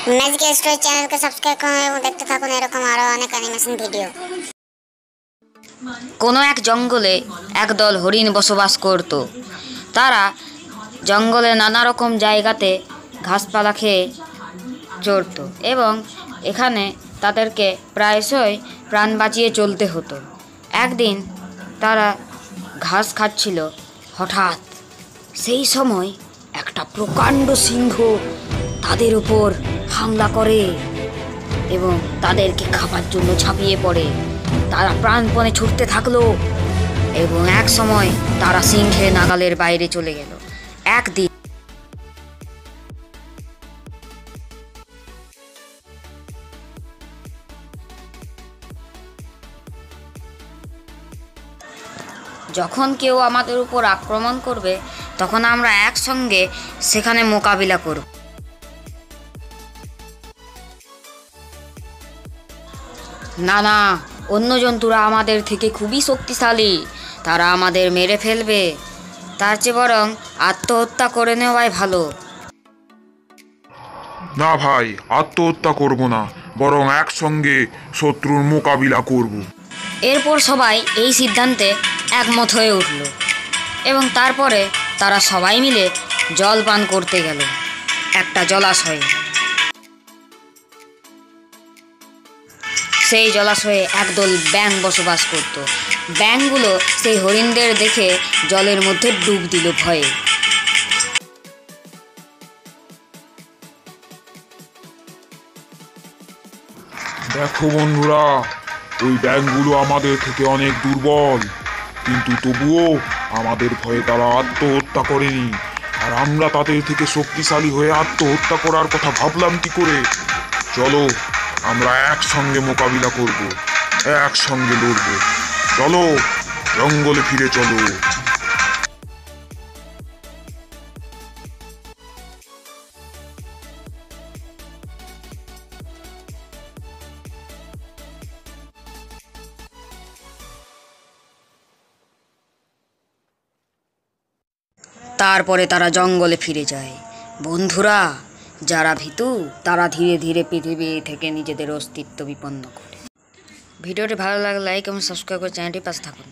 Magic story চ্যানেলকে subscribe করুন এবং দেখতে থাকুন এরকম আরো অনেক অ্যানিমেশন ভিডিও। কোনো এক জঙ্গলে একদল হরিণ বসবাস করত। তারা জঙ্গলে নানা রকম জায়গাতে ঘাসপালা খেয়ে চড়ত এবং এখানে তাদেরকে প্রায়শই প্রাণ বাঁচিয়ে চলতে হতো। একদিন তারা ঘাস খাচ্ছিল, হঠাৎ সেই সময় একটা প্রকাণ্ড সিংহ তাদের উপর হামলা করে এবং তাদেরকে খাবার জন্য ঝাঁপিয়ে পড়ে। তারা প্রাণপণে ছুটতে থাকলো এবং এক সময় তারা সিংহের নাগালের বাইরে চলে গেল। একদিন যখন কেউ আমাদের উপর আক্রমণ করবে তখন আমরা একসঙ্গে সেখানে মোকাবিলা করব। না না, অন্য জন্তুরা আমাদের থেকে খুবই শক্তিশালী, তারা আমাদের মেরে ফেলবে। তার চেয়ে বরং আত্মহত্যা করে নেওয়াই ভালো। না ভাই, আত্মহত্যা করব না, বরং একসঙ্গে শত্রুর মোকাবিলা করব। এরপর সবাই এই সিদ্ধান্তে একমত হয়ে উঠল এবং তারপরে তারা সবাই মিলে জল পান করতে গেল একটা জলাশয়ে। সেই জলাশয়ে একদল ব্যাঙ বসবাস করত। ব্যাঙগুলো সেই হরিণদের দেখে জলের মধ্যে ডুব দিল ভয়ে। দেখো বন্ধুরা, ওই ব্যাঙগুলো আমাদের থেকে অনেক দুর্বল, কিন্তু তবুও আমাদের ভয়ে তারা আত্মহত্যা করেনি। আর আমরা তাদের থেকে শক্তিশালী হয়ে আত্মহত্যা করার কথা ভাবলাম কি করে? চলো আমরা একসঙ্গে মোকাবিলা করব, একসঙ্গে লড়ব। চলো জঙ্গলে ফিরে চলো। তারপরে তারা জঙ্গলে ফিরে যায়। বন্ধুরা, যারা ভীতু তারা ধীরে ধীরে পৃথিবী থেকে নিজেদের অস্তিত্ব বিপন্ন করে। ভিডিওটি ভালো লাগলে লাইক এবং সাবস্ক্রাইব করে চ্যানেলটির পাশে থাকুন।